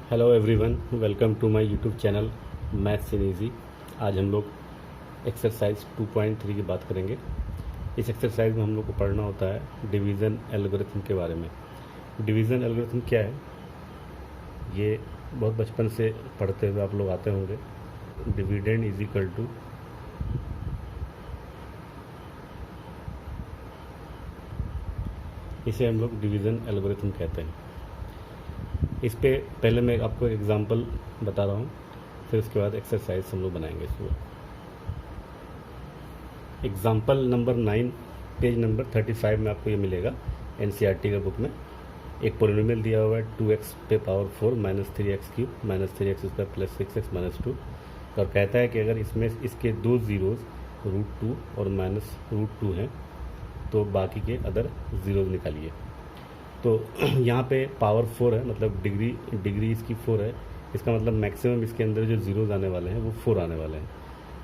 Hello everyone, welcome to my YouTube channel maths in easy. आज हम लोग exercise 2.3 की बात करेंगे। इस एक्सरसाइज में हम लोग को पढ़ना होता है डिवीज़न एल्गोरिथम के बारे में। डिवीज़न एल्गोरिथम क्या है, ये बहुत बचपन से पढ़ते हुए आप लोग आते होंगे। डिविडेंड इज इक्वल टू इसे हम लोग डिवीज़न एल्गोरिथम कहते हैं। इस पे पहले मैं आपको एग्जांपल बता रहा हूँ, फिर उसके बाद एक्सरसाइज हम लोग बनाएंगे इसको। एग्जांपल नंबर 9 पेज नंबर 35 में आपको ये मिलेगा एनसीईआरटी का बुक में। एक पोलिनोमियल दिया हुआ है 2x पे power 4 minus 3x cube minus 3x square plus 6x minus 2, और कहता है कि अगर इसमें इसके दो ज़ीरोज़ √2 और माइनस √2 हैं तो बाकी के अदर ज़ीरोज़ निकालिए। तो यहाँ पे पावर 4 है, मतलब डिग्री इसकी 4 है। इसका मतलब मैक्सिमम इसके अंदर जो ज़ीरोज़ आने वाले हैं वो 4 आने वाले हैं।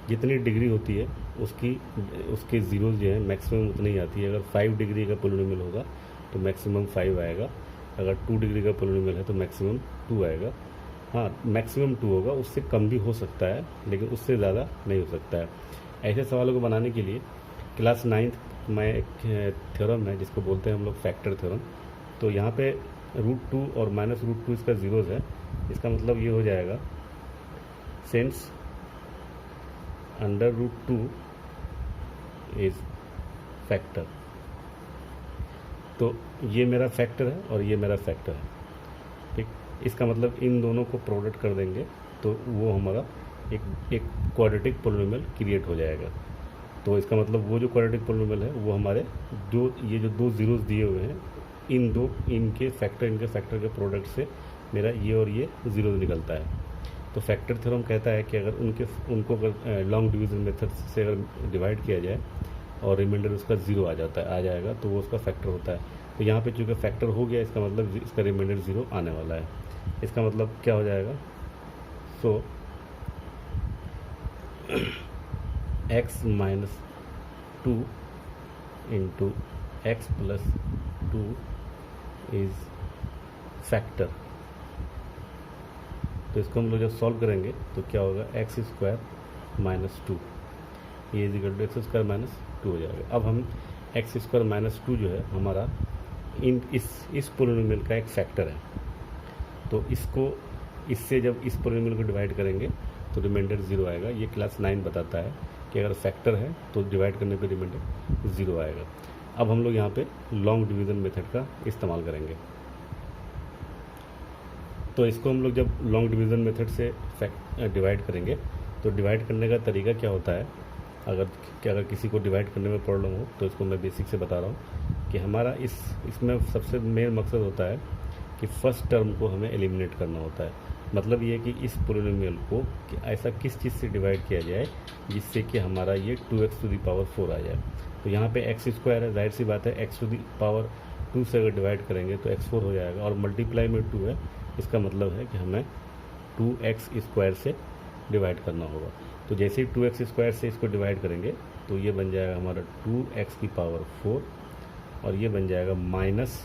जितनी डिग्री होती है उसके ज़ीरोज़ जो है मैक्सिमम उतनी ही आती है। अगर 5 डिग्री का पोलिनोमियल होगा तो मैक्सिमम 5 आएगा। अगर 2 डिग्री का पोलिनोमियल है तो मैक्सिमम 2 आएगा। हाँ, मैक्सिमम 2 होगा, उससे कम भी हो सकता है लेकिन उससे ज़्यादा नहीं हो सकता है। ऐसे सवालों को बनाने के लिए क्लास 9th में एक थ्योरम है जिसको बोलते हैं हम लोग फैक्टर थ्योरम। तो यहाँ पे √2 और माइनस √2 इसका ज़ीरोज़ है। इसका मतलब ये हो जाएगा सिंस अंडर √2 इज फैक्टर। तो ये मेरा फैक्टर है और ये मेरा फैक्टर है, ठीक। इसका मतलब इन दोनों को प्रोडक्ट कर देंगे तो वो हमारा एक क्वाड्रेटिक पोलिनोमियल क्रिएट हो जाएगा। तो इसका मतलब वो जो क्वाड्रेटिक पोलिनोमियल है वो हमारे ये जो दो ज़ीरोज़ दिए हुए हैं इनके फैक्टर के प्रोडक्ट से मेरा ये और ये ज़ीरो निकलता है। तो फैक्टर थ्योरम कहता है कि अगर उनको अगर लॉन्ग डिवीज़न मेथड से अगर डिवाइड किया जाए और रिमाइंडर उसका ज़ीरो आ जाएगा तो वो उसका फैक्टर होता है। तो यहाँ पे चूँकि फैक्टर हो गया, इसका मतलब इसका रिमाइंडर ज़ीरो आने वाला है। इसका मतलब क्या हो जाएगा, सो x minus 2 into x plus 2 is factor. तो इसको हम लोग जब सॉल्व करेंगे तो क्या होगा, एक्स स्क्वायर माइनस 2 ये is equal to x square minus 2 हो जाएगा। अब हम एक्स स्क्वायर माइनस 2 जो है हमारा इस पोलिनोमियल का एक फैक्टर है। तो इससे जब इस पोलिनोमियल को डिवाइड करेंगे तो रिमाइंडर ज़ीरो आएगा। ये क्लास 9 बताता है कि अगर फैक्टर है तो डिवाइड करने पे रिमाइंडर ज़ीरो आएगा। अब हम लोग यहाँ पे लॉन्ग डिवीज़न मेथड का इस्तेमाल करेंगे। तो इसको हम लोग जब लॉन्ग डिवीज़न मेथड से डिवाइड करेंगे तो डिवाइड करने का तरीका क्या होता है, अगर किसी को डिवाइड करने में प्रॉब्लम हो तो इसको मैं बेसिक से बता रहा हूँ कि हमारा इसमें सबसे मेन मकसद होता है कि फर्स्ट टर्म को हमें एलिमिनेट करना होता है। मतलब ये कि इस पोलिनोमियल को कि ऐसा किस चीज़ से डिवाइड किया जाए जिससे कि हमारा ये 2x टू दी पावर 4 आ जाए। तो यहाँ पे एक्स स्क्वायर है, जाहिर सी बात है x टू दी पावर 2 से अगर डिवाइड करेंगे तो x4 हो जाएगा, और मल्टीप्लाई में 2 है, इसका मतलब है कि हमें 2x स्क्वायर से डिवाइड करना होगा। तो जैसे ही 2x स्क्वायर से इसको डिवाइड करेंगे तो ये बन जाएगा हमारा 2x की पावर 4, और ये बन जाएगा माइनस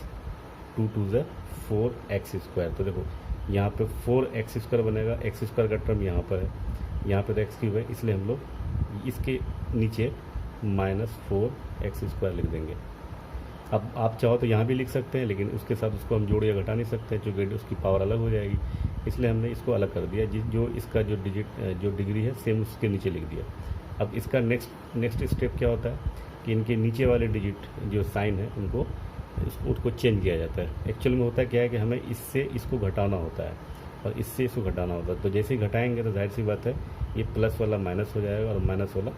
2 टू ज़ 4x स्क्वायर। तो देखो यहाँ पे 4x स्क्वायर बनेगा, एक्स स्क्वायर का टर्म यहाँ पर है, यहाँ पे तो एक्स क्यूब है, इसलिए हम लोग इसके नीचे माइनस 4x स्क्वायर लिख देंगे। अब आप चाहो तो यहाँ भी लिख सकते हैं, लेकिन उसके साथ उसको हम जोड़ या घटा नहीं सकते क्योंकि उसकी पावर अलग हो जाएगी, इसलिए हमने इसको अलग कर दिया। जो इसका जो डिग्री है सेम उसके नीचे लिख दिया। अब इसका नेक्स्ट स्टेप क्या होता है कि इनके नीचे वाले डिजिट जो साइन है उसको चेंज किया जाता है। एक्चुअल में होता क्या है कि हमें इससे इसको घटाना होता है और इससे इसको घटाना होता है। तो जैसे ही घटाएंगे तो जाहिर सी बात है ये प्लस वाला माइनस हो जाएगा और माइनस वाला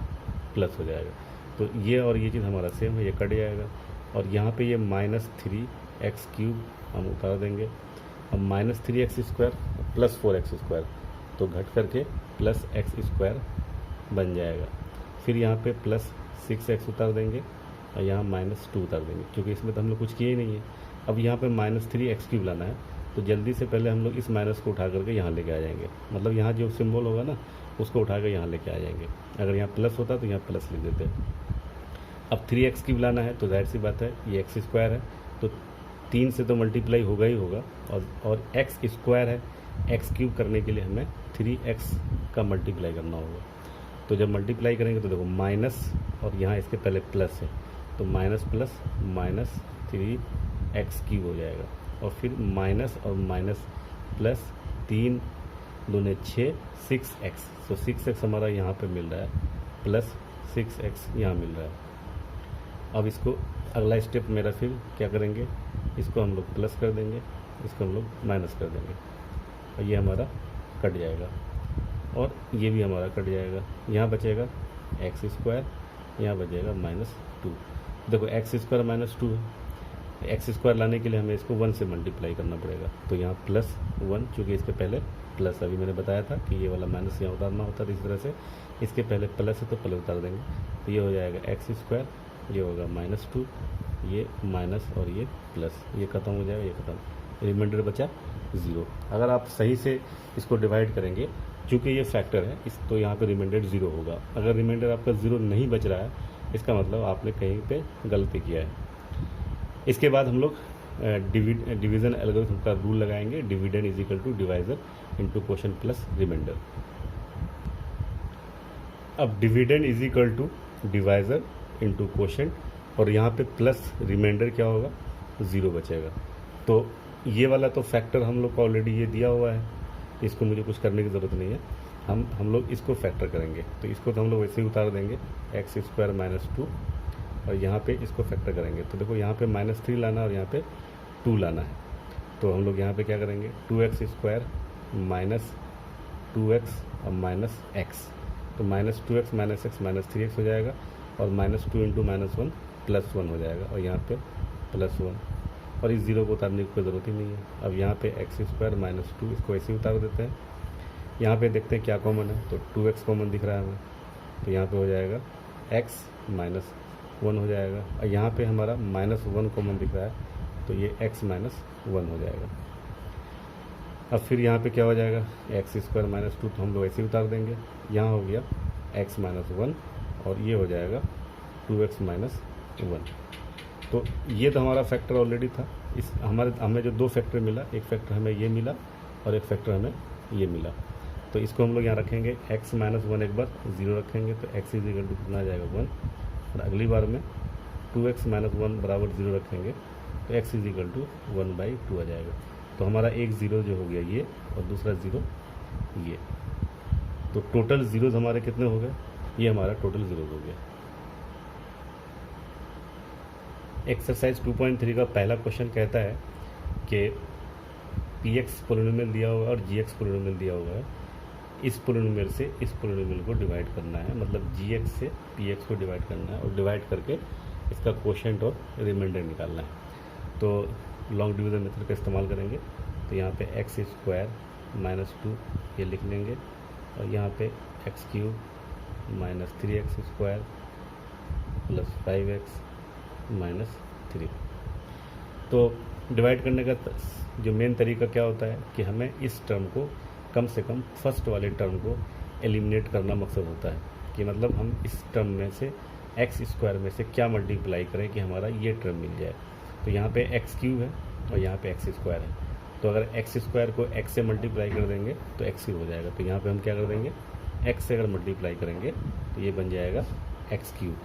प्लस हो जाएगा। तो ये और ये चीज़ हमारा सेम है, ये कट जाएगा। और यहाँ पे ये माइनस 3x क्यूब हम उतार देंगे। अब minus 3x square plus 4x square तो घट करके प्लस x स्क्वायर बन जाएगा। फिर यहाँ पे प्लस 6x उतार देंगे और यहाँ माइनस 2 उतार देंगे, क्योंकि इसमें तो हम लोग कुछ किए ही नहीं है। अब यहाँ पे माइनस 3x क्यूब लाना है, तो जल्दी से पहले हम लोग इस माइनस को उठा करके यहाँ लेके आ जाएंगे। मतलब यहाँ जो सिंबल होगा ना उसको उठा कर यहाँ लेके आ जाएंगे। अगर यहाँ प्लस होता तो यहाँ प्लस लिख देते। अब 3x क्यूब लाना है तो जाहिर सी बात है ये एक्स स्क्वायर है, तो 3 से तो मल्टीप्लाई होगा ही होगा, और एक्स स्क्वायर है, एक्स क्यूब करने के लिए हमें 3x का मल्टीप्लाई करना होगा। तो जब मल्टीप्लाई करेंगे तो देखो माइनस, और यहाँ इसके पहले प्लस है, तो minus plus minus 3x cube हो जाएगा, और फिर माइनस और माइनस प्लस 3 दूने 6 6x, तो 6x हमारा यहाँ पे मिल रहा है, प्लस 6x यहाँ मिल रहा है। अब इसको अगला स्टेप मेरा फिर क्या करेंगे, इसको हम लोग प्लस कर देंगे, इसको हम लोग माइनस कर देंगे, और ये हमारा कट जाएगा, और ये भी हमारा कट जाएगा। यहाँ बचेगा एक्स स्क्वायर, यहाँ बचेगा -2। देखो एक्स स्क्वायर -2 है, एक्स स्क्वायर लाने के लिए हमें इसको 1 से मल्टीप्लाई करना पड़ेगा, तो यहाँ +1, चूँकि इसके पहले प्लस, अभी मैंने बताया था कि ये वाला माइनस यहाँ उतारना होता है, इस तरह से इसके पहले प्लस है तो प्लस उतार देंगे, तो ये हो जाएगा एक्स स्क्वायर, ये होगा -2, ये माइनस और ये प्लस, ये ख़त्म हो जाएगा, ये ख़त्म, रिमाइंडर बचा 0। अगर आप सही से इसको डिवाइड करेंगे, चूँकि ये फैक्टर है इस, तो यहाँ पे रिमाइंडर 0 होगा। अगर रिमाइंडर आपका 0 नहीं बच रहा है, इसका मतलब आपने कहीं पे गलती किया है। इसके बाद हम लोग डिवीज़न एल्गोरिथम का रूल लगाएंगे, dividend is equal to divisor into quotient plus remainder. अब dividend is equal to divisor into quotient, और यहाँ पे प्लस रिमाइंडर क्या होगा, 0 बचेगा। तो ये वाला तो फैक्टर हम लोग को ऑलरेडी ये दिया हुआ है, इसको मुझे कुछ करने की ज़रूरत नहीं है, हम लोग इसको फैक्टर करेंगे, तो इसको तो हम लोग वैसे ही उतार देंगे, एक्स स्क्वायर -2, और यहाँ पे इसको फैक्टर करेंगे। तो देखो यहाँ पे -3 लाना और यहाँ पे 2 लाना है, तो हम लोग यहाँ पे क्या करेंगे, 2x स्क्वायर माइनस 2x और माइनस x, तो -2x माइनस x -3x हो जाएगा, और -2 इंटू -1 +1 हो जाएगा, और यहाँ पे +1, और इस 0 को उतारने की कोई ज़रूरत ही नहीं है। अब यहाँ पे एक्स स्क्वायर -2, इसको ऐसे ही उतार देते हैं। यहाँ पे देखते हैं क्या कॉमन है, तो 2x कॉमन दिख रहा है हमें, तो यहाँ पे हो जाएगा x -1 हो जाएगा, और यहाँ पे हमारा -1 कॉमन दिख रहा है, तो ये x -1 हो जाएगा। अब फिर यहाँ पे क्या हो जाएगा, एक्स स्क्वायर -2, तो हम लोग ऐसे ही उतार देंगे, यहाँ हो गया x -1, और ये हो जाएगा 2x -1। तो ये तो हमारा फैक्टर ऑलरेडी था, इस हमें जो 2 फैक्टर मिला, एक फैक्टर हमें ये मिला और एक फैक्टर हमें ये मिला, तो इसको हम लोग यहाँ रखेंगे, x -1 एक बार 0 रखेंगे, तो x इज इक्वल टू कितना आ जाएगा 1, और अगली बार में 2x -1 बराबर 0 रखेंगे, तो x इज इक्वल टू 1/2 आ जाएगा। तो हमारा एक 0 जो हो गया ये, और दूसरा 0 ये, तो टोटल ज़ीरोज़ हमारे कितने हो गए, ये हमारा टोटल ज़ीरोज़ हो गया। एक्सरसाइज 2.3 का पहला क्वेश्चन कहता है कि px पोलिनोमियल दिया हुआ है और gx पोलिनोमियल दिया हुआ है, इस पोलिनोमियल से इस पोलिनोमियल को डिवाइड करना है, मतलब gx से px को डिवाइड करना है, और डिवाइड करके इसका क्वोशंट और रिमाइंडर निकालना है। तो लॉन्ग डिवीज़न मेथड का इस्तेमाल करेंगे, तो यहाँ पे एक्स स्क्वायर -2 ये लिख लेंगे, और यहाँ पे x cube -3x square plus 5x -3। तो डिवाइड करने का जो मेन तरीका क्या होता है कि हमें इस टर्म को कम से कम फर्स्ट वाले टर्म को एलिमिनेट करना मकसद होता है, कि मतलब हम इस टर्म में से एक्स स्क्वायर में से क्या मल्टीप्लाई करें कि हमारा ये टर्म मिल जाए। तो यहाँ पे एक्स क्यूब है और यहाँ पे एक्स स्क्वायर है, तो अगर एक्स स्क्वायर को एक्स से मल्टीप्लाई कर देंगे तो एक्स क्यूब हो जाएगा। तो यहाँ पे हम क्या कर देंगे, एक्स से अगर मल्टीप्लाई करेंगे तो ये बन जाएगा एक्स क्यूब,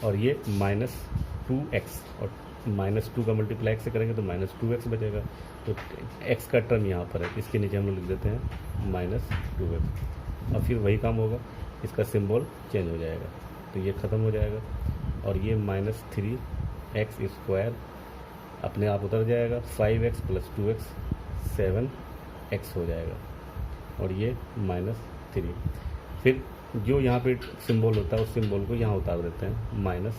और ये -2x, और -2 का मल्टीप्लाई एक्स से करेंगे तो -2x बचेगा। तो x का टर्म यहाँ पर है, इसके नीचे हम लोग लिख देते हैं -2x। अब फिर वही काम होगा, इसका सिंबल चेंज हो जाएगा, तो ये ख़त्म हो जाएगा, और ये -3x स्क्वायर अपने आप उतर जाएगा, 5x + 2x 7x हो जाएगा, और ये -3। फिर जो यहाँ पे सिंबल होता है उस सिंबल को यहाँ उतार देते हैं, माइनस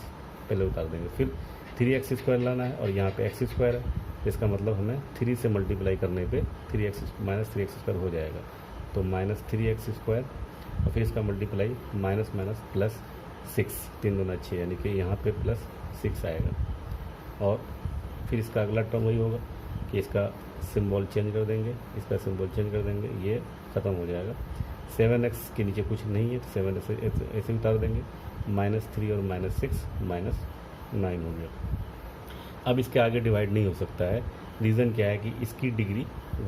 पहले उतार देंगे, फिर 3x स्क्वायर लाना है, और यहाँ पे x स्क्वायर है, इसका मतलब हमें 3 से मल्टीप्लाई करने पे 3x स्क्वायर हो जाएगा, तो -3x स्क्वायर, और फिर इसका मल्टीप्लाई माइनस +6, 3 दूना 6, यानी कि यहाँ पे +6 आएगा। और फिर इसका अगला टर्म वही होगा कि इसका सिंबल चेंज कर देंगे, इसका सिंबल चेंज कर देंगे, ये ख़त्म हो जाएगा। 7x के नीचे कुछ नहीं है, तो 7 ऐसे उतार देंगे, -3 और -6 -9 हो गया। अब इसके आगे डिवाइड नहीं हो सकता है। रीज़न क्या है कि इसकी डिग्री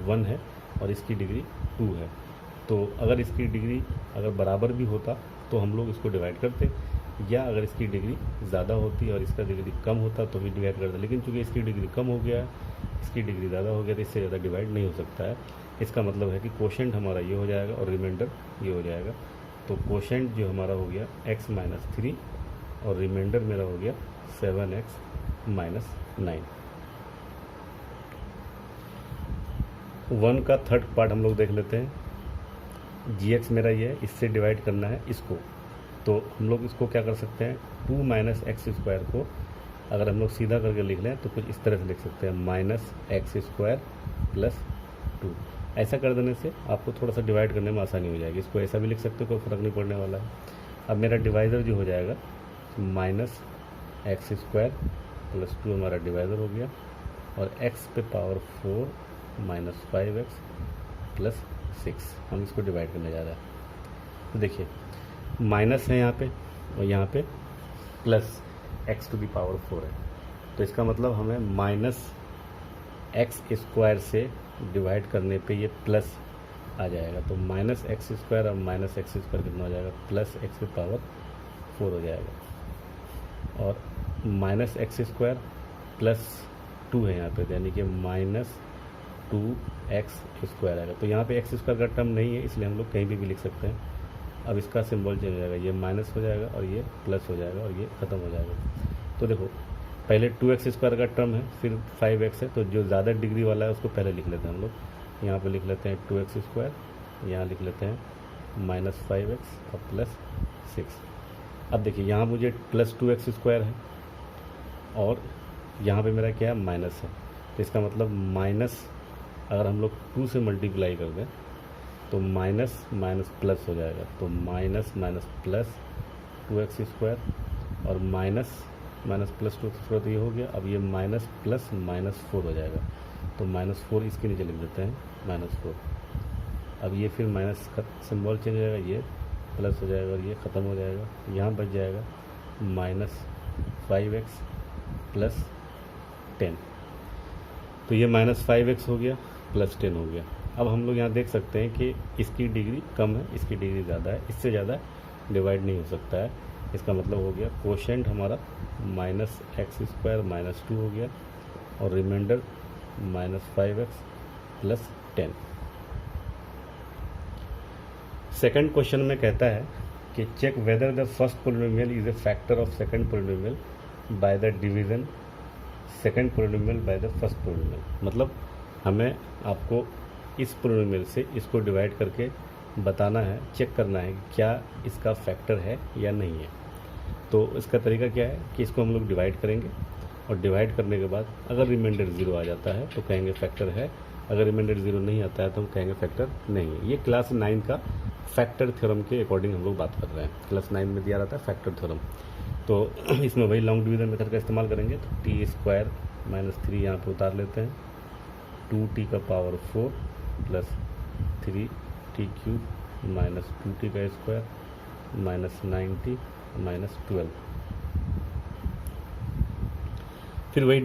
1 है और इसकी डिग्री 2 है। तो अगर इसकी डिग्री अगर बराबर भी होता तो हम लोग इसको डिवाइड करते, या अगर इसकी डिग्री ज़्यादा होती और इसका डिग्री कम होता तो भी डिवाइड करते। लेकिन चूंकि इसकी डिग्री कम हो गया, इसकी डिग्री ज़्यादा हो गया, तो इससे ज़्यादा डिवाइड नहीं हो सकता है। इसका मतलब है कि कोशेंट हमारा ये हो जाएगा और रिमाइंडर ये हो जाएगा। तो कोशेंट जो हमारा हो गया x माइनस 3 और रिमाइंडर मेरा हो गया 7x माइनस 9। 1 का थर्ड पार्ट हम लोग देख लेते हैं। gx मेरा ये है, इससे डिवाइड करना है इसको। तो हम लोग इसको क्या कर सकते हैं, 2 माइनस एक्स स्क्वायर को अगर हम लोग सीधा करके लिख लें तो कुछ इस तरह से लिख सकते हैं, माइनस एक्स स्क्वायर प्लस 2। ऐसा कर देने से आपको थोड़ा सा डिवाइड करने में आसानी हो जाएगी। इसको ऐसा भी लिख सकते हो, कोई फ़र्क नहीं पड़ने वाला है। अब मेरा डिवाइज़र जो हो जाएगा माइनस एक्स स्क्वायर प्लस 2 हमारा डिवाइज़र हो गया, और x पे पावर 4 माइनस 5x प्लस 6 हम इसको डिवाइड करने जा रहे हैं। तो देखिए माइनस है यहाँ पे और यहाँ पे plus x to the power 4 है। तो इसका मतलब हमें माइनस एक्स स्क्वायर से डिवाइड करने पे ये प्लस आ जाएगा। तो माइनस एक्स स्क्वायर और माइनस एक्स स्क्वायर कितना हो जाएगा, प्लस एक्स की पावर 4 हो जाएगा। और माइनस एक्स स्क्वायर प्लस 2 है यहाँ पे, यानी कि माइनस 2x स्क्वायर आएगा। तो यहाँ पे एक्स स्क्वायर का टर्म नहीं है, इसलिए हम लोग कहीं भी लिख सकते हैं। अब इसका सिंबल चेंज हो जाएगा, ये माइनस हो जाएगा और ये प्लस हो जाएगा और ये ख़त्म हो जाएगा। तो देखो पहले 2x स्क्वायर का टर्म है, फिर 5x है, तो जो ज़्यादा डिग्री वाला है उसको पहले लिख लेते हैं हम लोग। यहाँ पे लिख लेते हैं 2x स्क्वायर, यहाँ लिख लेते हैं माइनस 5x और प्लस 6। अब देखिए यहाँ मुझे प्लस 2x स्क्वायर है और यहाँ पे मेरा क्या है, माइनस है। तो इसका मतलब माइनस अगर हम लोग 2 से मल्टीप्लाई कर दें तो माइनस माइनस प्लस हो जाएगा। तो minus minus plus 2x square और minus minus plus 2x square, तो ये हो गया। अब ये माइनस प्लस माइनस 4 हो जाएगा। तो माइनस 4 इसके नीचे लिख देते हैं, माइनस 4। अब ये फिर माइनस का सिम्बॉल चेंज हो जाएगा, ये प्लस हो जाएगा और ये ख़त्म हो जाएगा। यहाँ बच जाएगा माइनस 5x प्लस 10। तो ये माइनस 5x हो गया प्लस 10 हो गया। अब हम लोग यहाँ देख सकते हैं कि इसकी डिग्री कम है, इसकी डिग्री ज़्यादा है, इससे ज़्यादा डिवाइड नहीं हो सकता है। इसका मतलब हो गया कोशेंट हमारा माइनस एक्स स्क्वायर माइनस 2 हो गया और remainder minus 5x plus 10। Second question में कहता है कि check whether the first polynomial is a factor of second polynomial by the division second polynomial by the first polynomial. मतलब हमें आपको इस पोलिनोमियल से इसको डिवाइड करके बताना है, चेक करना है कि क्या इसका फैक्टर है या नहीं है। तो इसका तरीका क्या है कि इसको हम लोग डिवाइड करेंगे और डिवाइड करने के बाद अगर रिमाइंडर 0 आ जाता है तो कहेंगे फैक्टर है, अगर रिमाइंडर 0 नहीं आता है तो हम कहेंगे फैक्टर नहीं है। ये क्लास 9 का फैक्टर थ्योरम के अकॉर्डिंग हम लोग बात कर रहे हैं। क्लास 9 में दिया रहता है फैक्टर थ्योरम। तो इसमें वही लॉन्ग डिवीज़न मेथड का इस्तेमाल करेंगे। तो टी स्क्वायर माइनस 3 यहाँ पर उतार लेते हैं, 2t का power 4 plus 3t cube minus 2t का स्क्वायर माइनस 9t माइनस 12। फिर वही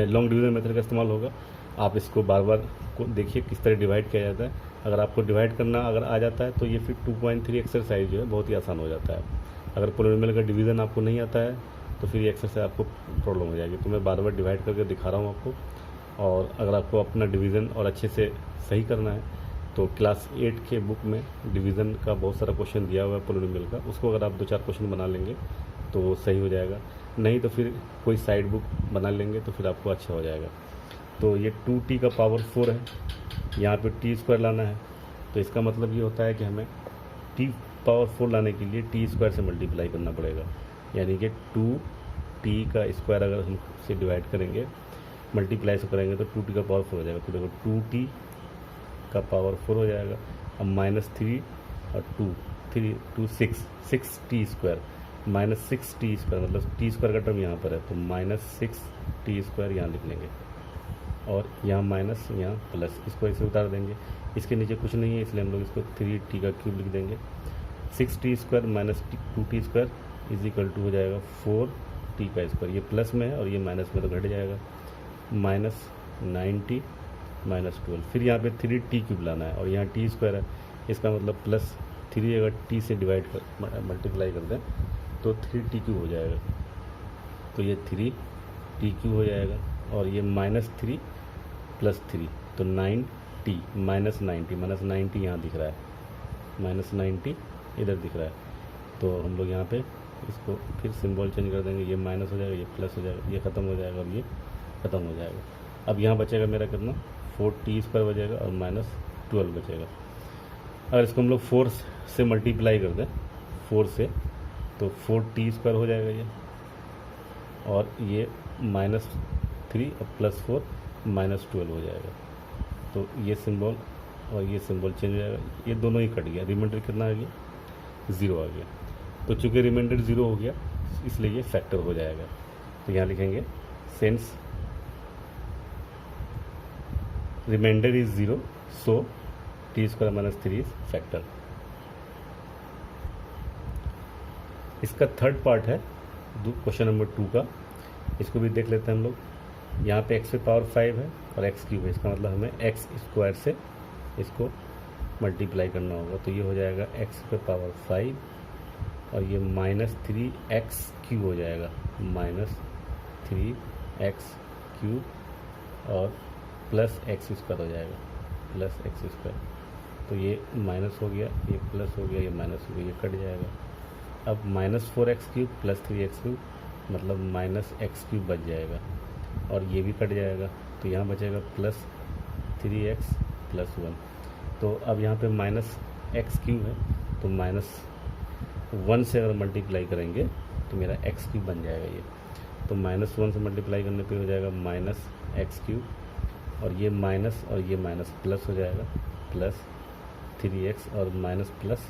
लॉन्ग डिवीज़न मेथड का इस्तेमाल होगा। आप इसको बार बार को देखिए किस तरह डिवाइड किया जाता है। अगर आपको डिवाइड करना अगर आ जाता है तो ये फिर 2.3 एक्सरसाइज जो है बहुत ही आसान हो जाता है। अगर पोलिनोमियल का डिवीज़न आपको नहीं आता है तो फिर ये एक्सरसाइज आपको प्रॉब्लम हो जाएगी। तो मैं बार बार डिवाइड करके दिखा रहा हूँ आपको। और अगर आपको अपना डिवीज़न और अच्छे से सही करना है तो क्लास 8 के बुक में डिवीज़न का बहुत सारा क्वेश्चन दिया हुआ है पोलिनोमियल का, उसको अगर आप 2-4 क्वेश्चन बना लेंगे तो वो सही हो जाएगा। नहीं तो फिर कोई साइड बुक बना लेंगे तो फिर आपको अच्छा हो जाएगा। तो ये 2t का पावर 4 है, यहाँ पे t स्क्वायर लाना है। तो इसका मतलब ये होता है कि हमें t पावर 4 लाने के लिए t स्क्वायर से मल्टीप्लाई करना पड़ेगा, यानी कि 2t का स्क्वायर अगर हम से डिवाइड करेंगे मल्टीप्लाई से करेंगे तो 2t का पावर 4 हो जाएगा। तो देखो 2t का पावर 4 हो जाएगा। अब माइनस 3 और 2 6t square minus 6t square, मतलब t स्क्वायर का टर्म यहाँ पर है तो माइनस 6t स्क्वायर यहाँ लिख लेंगे और यहाँ माइनस यहाँ प्लस, इसको ऐसे उतार देंगे। इसके नीचे कुछ नहीं है इसलिए हम लोग इसको 3t का क्यूब लिख देंगे। 6t square minus 2t square is equal to हो जाएगा 4 टी का स्क्वायर, ये प्लस में है और ये माइनस में तो घट जाएगा, माइनस 90 माइनस 12, फिर यहाँ पे 3t³ लाना है और यहाँ टी स्क्वायर है, इसका मतलब प्लस 3 अगर टी से डिवाइड कर मल्टीप्लाई कर दें तो 3t³ हो जाएगा, तो ये 3t³ हो जाएगा और ये -3 + 3 तो 9t -90 यहाँ दिख रहा है, -90 इधर दिख रहा है, तो हम लोग यहाँ पे इसको फिर सिंबल चेंज कर देंगे, ये माइनस हो जाएगा, ये प्लस हो जाएगा, ये ख़त्म हो जाएगा और ये ख़त्म हो जाएगा। अब यहाँ बचेगा मेरा कितना 4t² बचेगा और -12 बचेगा। अगर इसको हम लोग 4 से मल्टीप्लाई कर दें 4 से तो 4t² हो जाएगा ये, और ये -3 और +4 -12 हो जाएगा, तो ये सिंबल और ये सिंबल चेंज हो जाएगा, ये दोनों ही कट गया, रिमाइंडर कितना आ गया 0 आ गया। तो चूँकि रिमाइंडर 0 हो गया इसलिए ये फैक्टर हो जाएगा, तो यहाँ लिखेंगे since reminder is 0 so t² -3 is factor. इसका थर्ड पार्ट है क्वेश्चन नंबर 2 का, इसको भी देख लेते हैं हम लोग। यहाँ पे x⁵ है और x³ है, इसका मतलब हमें x² से इसको मल्टीप्लाई करना होगा, तो ये हो जाएगा x⁵ और ये -3x³ हो जाएगा, -3x³ और +x² हो जाएगा, +x², तो ये माइनस हो गया, ये प्लस हो गया, ये माइनस हो गया, ये कट जाएगा। अब -4x³ + 3x³ मतलब -x³ बच जाएगा और ये भी कट जाएगा, तो यहाँ बचेगा +3x + 1। तो अब यहाँ पे -x³ है, तो -1 से अगर मल्टीप्लाई करेंगे तो मेरा x³ बन जाएगा ये, तो -1 से मल्टीप्लाई करने पे हो जाएगा -x³ और ये माइनस और ये माइनस प्लस हो जाएगा, +3x और माइनस प्लस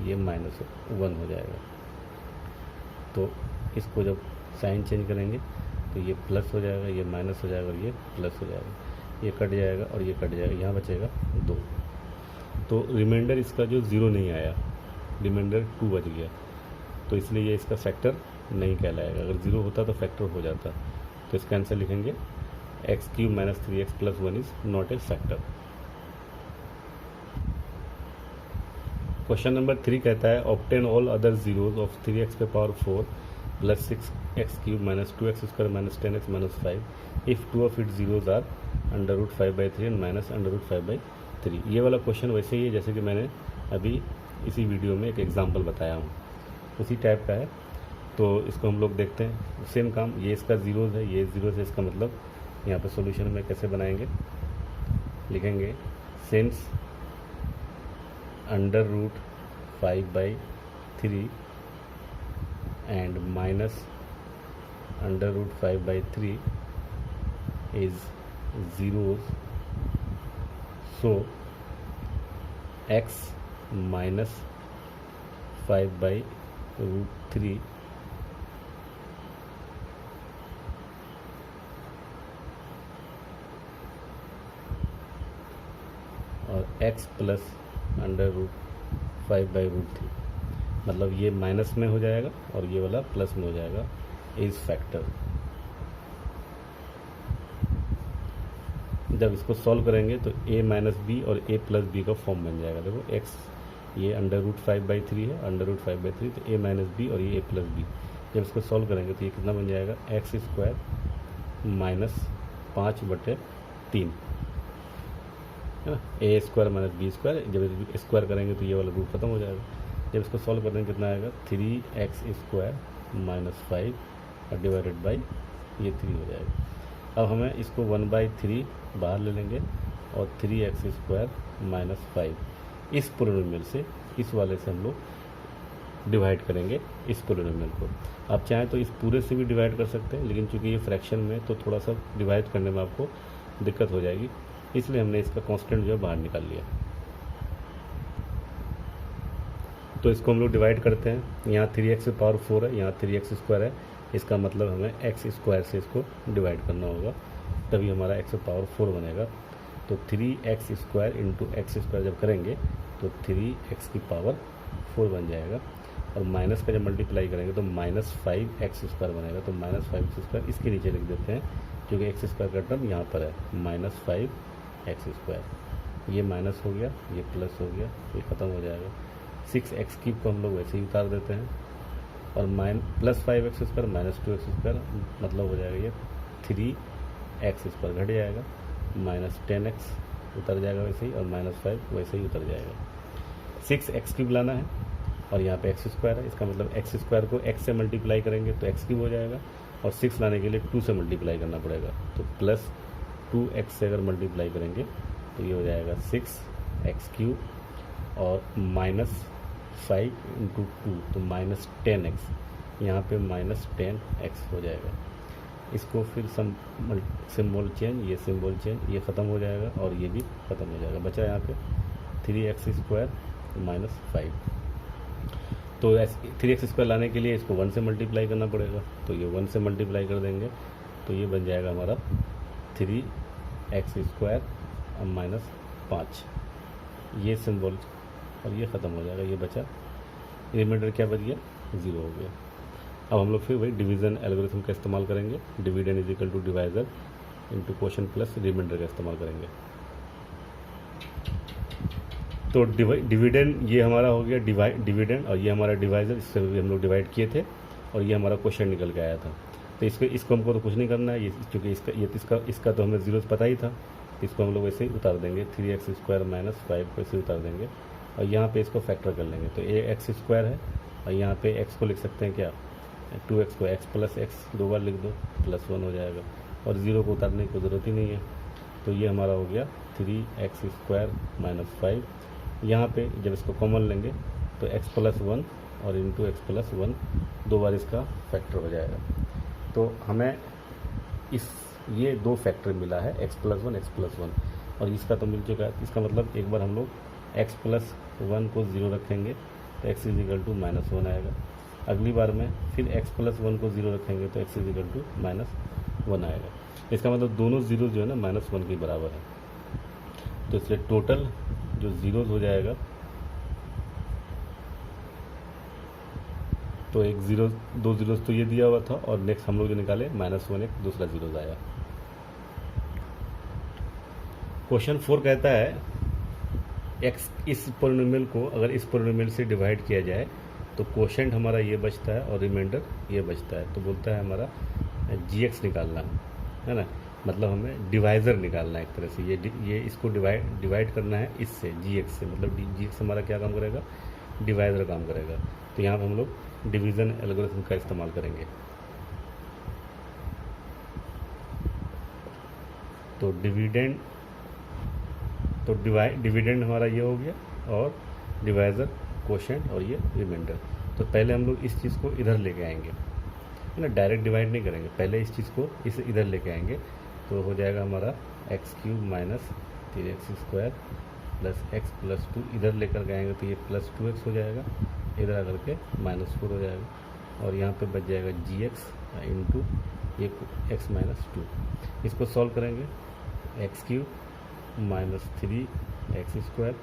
ये -1 हो जाएगा। तो इसको जब साइन चेंज करेंगे तो ये प्लस हो जाएगा, ये माइनस हो जाएगा और ये प्लस हो जाएगा, ये कट जाएगा और ये कट जाएगा, यहाँ बचेगा 2। तो रिमाइंडर इसका जो 0 नहीं आया, रिमाइंडर 2 बच गया, तो इसलिए ये इसका फैक्टर नहीं कहलाएगा। अगर 0 होता तो फैक्टर हो जाता, तो इसका आंसर लिखेंगे x³ - 3x + 1 is not a factor. Question number 3 कहता है obtain all other zeros of 3x⁴ + 6x³ - 2x² - 10x - 5 if 2 of it zeros are √5/3 and -√5/3। ये वाला क्वेश्चन वैसे ही है जैसे कि मैंने अभी इसी वीडियो में एक एग्जांपल बताया हूँ, उसी टाइप का है। तो इसको हम लोग देखते हैं, सेम काम, ये इसका जीरोज है, ये जीरोज है, इसका मतलब यहाँ पे सॉल्यूशन में कैसे बनाएंगे, लिखेंगे since √5/3 and -√5/3 is zeros, so x - 5/√3 और x + √5/√3, मतलब ये माइनस में हो जाएगा और ये वाला प्लस में हो जाएगा, इज फैक्टर। जब इसको सॉल्व करेंगे तो a - b और a + b का फॉर्म बन जाएगा। देखो x ये √5/3 है, √5/3, तो a - b और ये a + b। जब इसको सॉल्व करेंगे तो ये कितना बन जाएगा, x² - 5/3 है ना, a² - b²। जब स्क्वायर करेंगे तो ये वाला रूट खत्म हो जाएगा। जब इसको सॉल्व करने कितना आएगा, 3x² - 5 और डिवाइडेड बाई ये 3 हो जाएगा। अब हमें इसको 1/3 बाहर ले लेंगे और 3x² - 5 इस पोलिनोमियल से, इस वाले से हम लोग डिवाइड करेंगे इस पोलिनोमियल को। आप चाहें तो इस पूरे से भी डिवाइड कर सकते हैं, लेकिन चूंकि ये फ्रैक्शन में तो थोड़ा सा डिवाइड करने में आपको दिक्कत हो जाएगी, इसलिए हमने इसका कांस्टेंट जो है बाहर निकाल लिया। तो इसको हम लोग डिवाइड करते हैं, यहाँ 3x⁴ है, यहाँ 3x² है, इसका मतलब हमें x² से इसको डिवाइड करना होगा, तभी हमारा x⁴ बनेगा। तो 3x² × x² जब करेंगे तो 3x⁴ बन जाएगा। और माइनस का जब मल्टीप्लाई करेंगे तो -5x² बनेगा। तो -5x², इसके नीचे लिख देते हैं क्योंकि x² का टर्म यहाँ पर है, -5x²। ये माइनस हो गया, ये प्लस हो गया, ये ख़त्म हो जाएगा। 6x³ को हम लोग वैसे ही उतार देते हैं और +5x² -2x² मतलब हो जाएगा ये 3x² घट जाएगा, -10x उतर जाएगा वैसे ही, और -5 वैसे ही उतर जाएगा। 6x³ लाना है और यहाँ पे x² है, इसका मतलब x² को x से मल्टीप्लाई करेंगे तो x³ हो जाएगा, और 6 लाने के लिए 2 से मल्टीप्लाई करना पड़ेगा। तो +2x से अगर मल्टीप्लाई करेंगे तो ये हो जाएगा 6x³ और -5 × 2 तो -10x, यहाँ पे -10x हो जाएगा। इसको फिर सिंबल चेंज, ये सिंबल चेंज, ये ख़त्म हो जाएगा और ये भी ख़त्म हो जाएगा। बचा यहाँ पे 3x² -5। तो 3x² लाने के लिए इसको 1 से मल्टीप्लाई करना पड़ेगा, तो ये 1 से मल्टीप्लाई कर देंगे तो ये बन जाएगा हमारा 3x² -5, ये सिंबल, और ये ख़त्म हो जाएगा। ये बचा, रिमाइंडर क्या बच गया, 0 हो गया। अब हम लोग फिर वही डिवीज़न एल्गोरिथम का इस्तेमाल करेंगे, dividend is equal to divisor into quotient plus remainder का इस्तेमाल करेंगे। तो डिविडेंड ये हमारा हो गया डिविडेंड, और ये हमारा डिवाइजर, इससे भी हम लोग डिवाइड किए थे, और ये हमारा क्वेश्चन निकल के आया था। तो इसको हमको तो कुछ नहीं करना है, ये क्योंकि इसका तो हमें 0 पता ही था, इसको हम लोग वैसे ही उतार देंगे, 3x² -5 को ऐसे उतार देंगे, और यहाँ पे इसको फैक्टर कर लेंगे। तो ये x² है, और यहाँ पे x को लिख सकते हैं क्या, 2x को x + x 2 बार लिख दो, +1 हो जाएगा, और 0 को उतारने की ज़रूरत ही नहीं है। तो ये हमारा हो गया 3x² -5। यहाँ पे जब इसको कॉमन लेंगे तो x + 1 और इंटू x + 1 2 बार इसका फैक्टर हो जाएगा। तो हमें ये 2 फैक्टर मिला है, x + 1 x + 1, और इसका तो मिल चुका है। इसका मतलब एक बार हम लोग x + 1 को 0 रखेंगे तो x = -1 आएगा। अगली बार में फिर x + 1 को 0 रखेंगे तो x = -1 आएगा। इसका मतलब दोनों जीरो जो है ना -1 के बराबर है। तो इसलिए टोटल जो जीरोज हो जाएगा, तो एक जीरो, 2 जीरोज तो ये दिया हुआ था, और नेक्स्ट हम लोग जो निकाले -1 एक दूसरा जीरोज आया। क्वेश्चन 4 कहता है x इस पोलिनोमियल को अगर इस पोलिनोमियल से डिवाइड किया जाए तो क्वोशंट हमारा ये बचता है और रिमाइंडर ये बचता है। तो बोलता है हमारा gx निकालना है ना, मतलब हमें डिवाइज़र निकालना है एक तरह से। ये इसको डिवाइड करना है इससे, gx से, मतलब gx हमारा क्या काम करेगा, डिवाइज़र काम करेगा। तो यहाँ पर हम लोग डिवीज़न एल्गोरिथम का इस्तेमाल करेंगे। तो डिविडेंड हमारा ये हो गया, और डिवाइज़र क्वोशंट, और ये रिमाइंडर। तो पहले हम लोग इस चीज़ को इधर लेके आएंगे, है ना, डायरेक्ट डिवाइड नहीं करेंगे, पहले इस चीज़ को इधर लेके आएंगे। तो हो जाएगा हमारा x³ - 3x² + x + 2, इधर लेकर के आएंगे तो ये +2x हो जाएगा, इधर आकर के -4 हो जाएगा, और यहाँ पे बच जाएगा gx इंटू ये x - 2। इसको सॉल्व करेंगे, x³ - 3x²,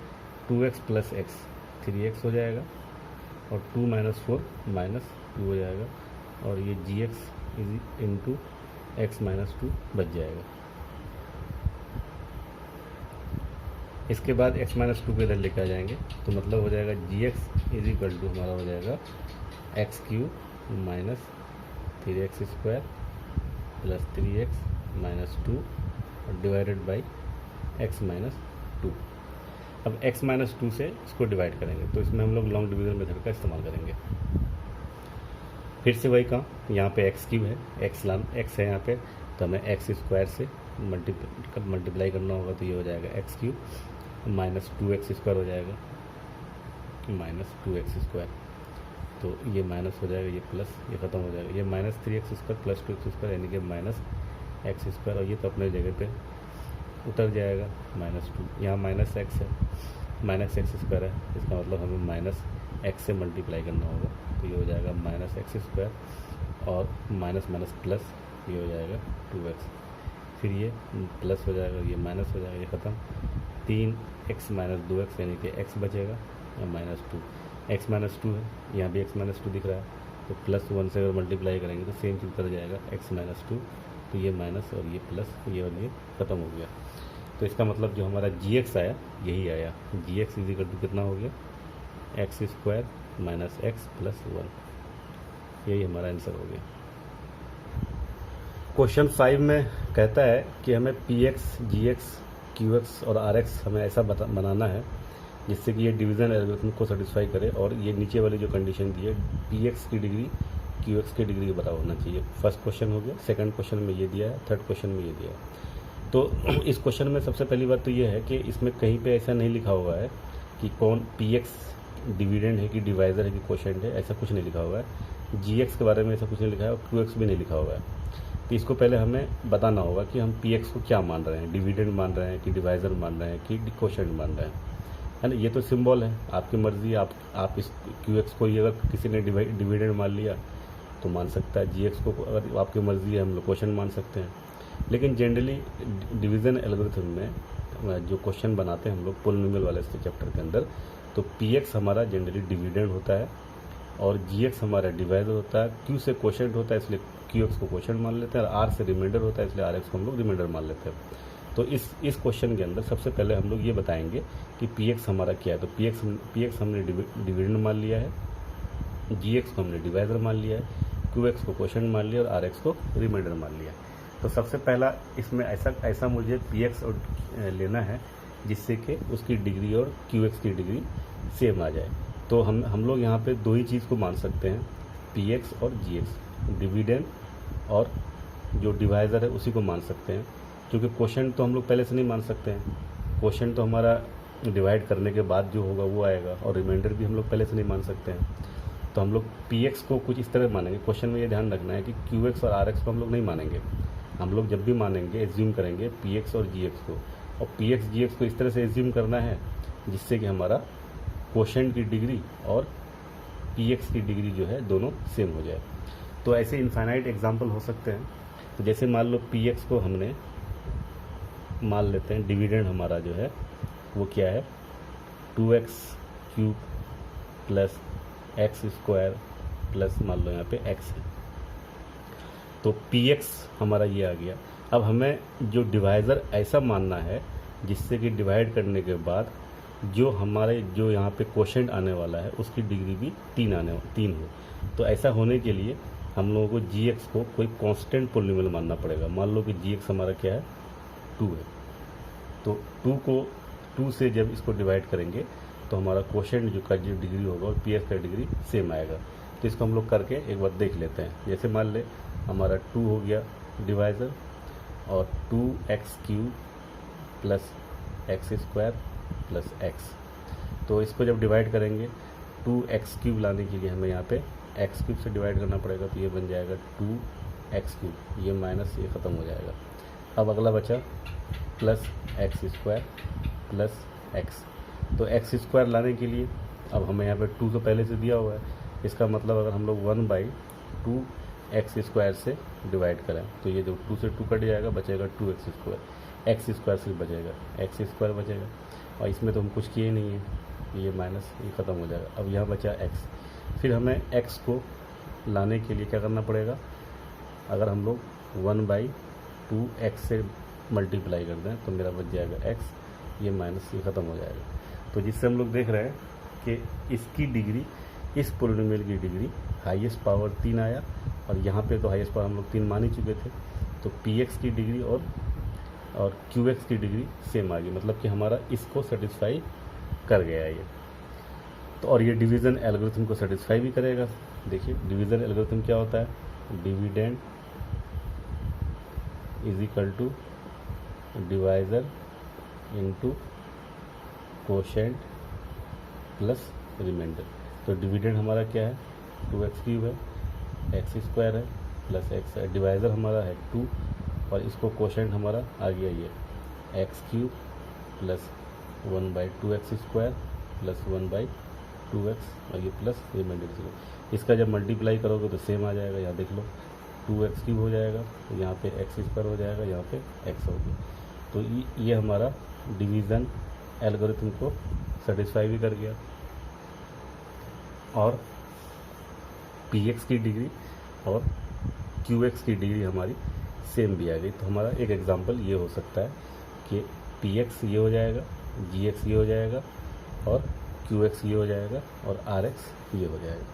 2x + x 3x हो जाएगा, और 2 - 4 -2 हो जाएगा, और ये gx इंटू x - 2 बच जाएगा। इसके बाद x - 2 को इधर लेकर आ जाएंगे, तो मतलब हो जाएगा gx = हमारा हो जाएगा x³ - 3x² + 3x - 2 divided by x - 2। अब x - 2 से इसको डिवाइड करेंगे, तो इसमें हम लोग लॉन्ग डिवीजन मेथड का इस्तेमाल करेंगे। फिर से वही काम, यहाँ पे x³ है, x है यहाँ पे, तो हमें x² से मल्टीप्लाई करना होगा, तो ये हो जाएगा x³ - 2x² हो जाएगा, -2x², तो ये माइनस हो जाएगा, ये प्लस, ये ख़त्म हो जाएगा, ये -3x² + 2x², यानी कि -x², और ये तो अपने जगह पे उतर जाएगा, -2, यहाँ -x है, -x² है, इसका मतलब हमें -x से मल्टीप्लाई करना होगा, तो ये हो जाएगा -x², और माइनस प्लस, ये हो जाएगा 2x, फिर ये प्लस हो जाएगा, ये माइनस हो जाएगा, ये ख़त्म, 3x - 2x यानी कि x बचेगा, -2, एक्स माइनस टू है, यहाँ भी एक्स माइनस टू दिख रहा है, तो प्लस वन से अगर मल्टीप्लाई करेंगे तो सेम चीज़ कर जाएगा एक्स माइनस टू, तो ये माइनस और ये प्लस, ये और ये ख़त्म हो गया। तो इसका मतलब जो हमारा जी एक्स आया यही आया, जी एक्स इज इक्वल टू कितना हो गया, x square minus x plus one, यही हमारा आंसर हो गया। क्वेश्चन 5 में कहता है कि हमें पी एक्स, जी एक्स, क्यू एक्स और आर एक्स हमें ऐसा बनाना है जिससे कि ये डिवीज़न एल्गोरिथम को सेटिस्फाई करे, और ये नीचे वाली जो कंडीशन दी है पी एक्स की डिग्री क्यू एक्स की डिग्री के बराबर होना चाहिए। फर्स्ट क्वेश्चन हो गया, सेकंड क्वेश्चन में ये दिया है, थर्ड क्वेश्चन में ये दिया है। तो इस क्वेश्चन में सबसे पहली बात तो ये है कि इसमें कहीं पे ऐसा नहीं लिखा हुआ है कि कौन पी एक्स डिविडेंड है कि डिवाइज़र है कि क्वोशेंट है, ऐसा कुछ नहीं लिखा हुआ है। जी एक्स के बारे में ऐसा कुछ नहीं लिखा है और क्यू एक्स भी नहीं लिखा हुआ है। तो इसको पहले हमें बताना होगा कि हम पी एक्स को क्या मान रहे हैं, डिविडेंड मान रहे हैं कि डिवाइज़र मान रहे हैं कि क्वोशेंट मान रहे हैं, है ना। ये तो सिंबल है, आपकी मर्ज़ी, आप इस क्यू एक्स को, ये अगर किसी ने डिविडेंड मान लिया तो मान सकता है, जी एक्स को अगर आपकी मर्ज़ी है हम लोग क्वोशेंट मान सकते हैं। लेकिन जनरली डिवीज़न एल्गोरिथम में जो क्वेश्चन बनाते हैं हम लोग पोलिनोमियल वाले चैप्टर के अंदर, तो पी एक्स हमारा जनरली डिविडेंड होता है और जी एक्स हमारा डिवाइज़र होता है, क्यू से क्वोशेंट होता है इसलिए क्यू एक्स को क्वोशेंट मान लेते हैं, और आर से रिमाइंडर होता है इसलिए आर एक्स को हम लोग रिमाइंडर मान लेते हैं। तो इस क्वेश्चन के अंदर सबसे पहले हम लोग ये बताएंगे कि पी एक्स हमारा क्या है। तो पी एक्स हमने डिविडेंड मान लिया है, जी एक्स को हमने डिवाइज़र मान लिया है, क्यू एक्स को क्वोशेंट मान लिया और आर एक्स को रिमाइंडर मान लिया। तो सबसे पहला इसमें ऐसा मुझे पी एक्स और लेना है जिससे कि उसकी डिग्री और क्यू एक्स की डिग्री सेम आ जाए। तो हम लोग यहाँ पे दो ही चीज़ को मान सकते हैं, पी एक्स और जी एक्स, डिविडेंड और जो डिवाइज़र है उसी को मान सकते हैं, क्योंकि क्वोशेंट तो हम लोग पहले से नहीं मान सकते हैं। क्वोशेंट तो हमारा डिवाइड करने के बाद जो होगा वो आएगा, और रिमाइंडर भी हम लोग पहले से नहीं मान सकते हैं। तो हम लोग पी एक्स को कुछ इस तरह मानेंगे। क्वेश्चन में ये ध्यान रखना है कि क्यू एक्स और आर एक्स को हम लोग नहीं मानेंगे। हम लोग जब भी मानेंगे एज्यूम करेंगे पी एक्स और जी एक्स को, और पी एक्स जी एक्स को इस तरह से एज्यूम करना है जिससे कि हमारा क्वोशेंट की डिग्री और पी एक्स की डिग्री जो है दोनों सेम हो जाए। तो ऐसे इनफाइनाइट एग्जाम्पल हो सकते हैं। तो जैसे मान लो पी एक्स को हमने मान लेते हैं, डिविडेंड हमारा जो है वो क्या है, 2x cube plus x square plus मान लो यहाँ पे x है। तो px हमारा ये आ गया। अब हमें जो डिवाइज़र ऐसा मानना है जिससे कि डिवाइड करने के बाद जो हमारे जो यहाँ पे क्वोशेंट आने वाला है उसकी डिग्री भी 3 हो। तो ऐसा होने के लिए हम लोगों को gx को कोई कांस्टेंट पोलिनोमियल मानना पड़ेगा। मान लो कि gx हमारा क्या है, 2 है। तो 2 से जब इसको डिवाइड करेंगे तो हमारा क्वोशेंट जो डिग्री होगा और पी एक्स का डिग्री सेम आएगा। तो इसको हम लोग करके एक बार देख लेते हैं। जैसे मान ले हमारा 2 हो गया डिवाइज़र, और 2x cube plus x square plus x. तो इसको जब डिवाइड करेंगे 2x क्यूब लाने के लिए हमें यहाँ पे x क्यूब से डिवाइड करना पड़ेगा, तो ये बन जाएगा 2x क्यूब, ये माइनस ये ख़त्म हो जाएगा। अब अगला बचा plus x square plus x. तो एक्स स्क्वायर लाने के लिए अब हमें यहाँ पे 2 तो पहले से दिया हुआ है, इसका मतलब अगर हम लोग 1/2 एक्स स्क्वायर से डिवाइड करें तो ये जो 2 से 2 कट जाएगा, बचेगा 2x स्क्वायर। एक्स स्क्वायर सिर्फ बचेगा, एक्स स्क्वायर बचेगा, और इसमें तो हम कुछ किए नहीं है, ये माइनस ये ख़त्म हो जाएगा। अब यहाँ बचा x। फिर हमें x को लाने के लिए क्या करना पड़ेगा, अगर हम लोग 1/2 x से मल्टीप्लाई कर दें तो मेरा बच जाएगा x, ये माइनस ये ख़त्म हो जाएगा। तो जिससे हम लोग देख रहे हैं कि इसकी डिग्री, इस पोलिनोमियल की डिग्री हाईएस्ट पावर 3 आया, और यहाँ पे तो हाईएस्ट पावर हम लोग 3 मान ही चुके थे। तो पी एक्स की डिग्री और क्यू एक्स की डिग्री सेम आ गई, मतलब कि हमारा इसको सेटिस्फाई कर गया ये। तो और ये डिवीज़न एल्गोरिथम को सेटिस्फाई भी करेगा। देखिए डिवीज़न एल्गोरिथम क्या होता है, dividend is equal to divisor into quotient plus remainder. तो डिविडेंड हमारा क्या है, 2x क्यूब है, एक्स स्क्वायर है प्लस एक्स है, डिवाइज़र हमारा है 2, और इसको क्वोशेंट हमारा आ गया ये x cube plus 1/2x square plus 1/2x, और ये प्लस रिमाइंडर 0। इसका जब मल्टीप्लाई करोगे तो सेम आ जाएगा, यहाँ देख लो 2x क्यूब हो जाएगा, तो यहाँ पे एक्स स्क्वायर हो जाएगा, यहाँ पे x हो गया। तो ये हमारा डिवीज़न एल्गोरिथम को सेटिस्फाई भी कर गया। और पी एक्स की डिग्री और क्यू एक्स की डिग्री हमारी सेम भी आ गई। तो हमारा एक एग्जांपल ये हो सकता है कि पी एक्स ये हो जाएगा, जी एक्स ये हो जाएगा और क्यू एक्स ये हो जाएगा और आर एक्स ये हो जाएगा।